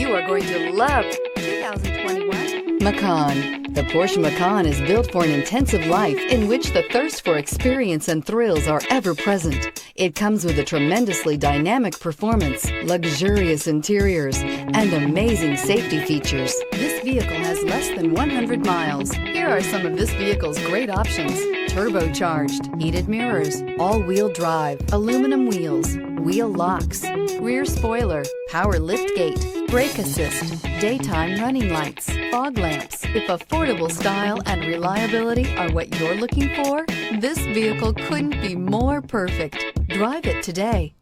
You are going to love 2021 Macan. The Porsche Macan is built for an intensive life in which the thirst for experience and thrills are ever present. It comes with a tremendously dynamic performance, luxurious interiors, and amazing safety features. This vehicle has less than 100 miles. Here are some of this vehicle's great options: turbocharged, heated mirrors, all-wheel drive, aluminum wheels, wheel locks, rear spoiler, power liftgate, brake assist, daytime running lights, fog lamps. If affordable style and reliability are what you're looking for, this vehicle couldn't be more perfect. Drive it today.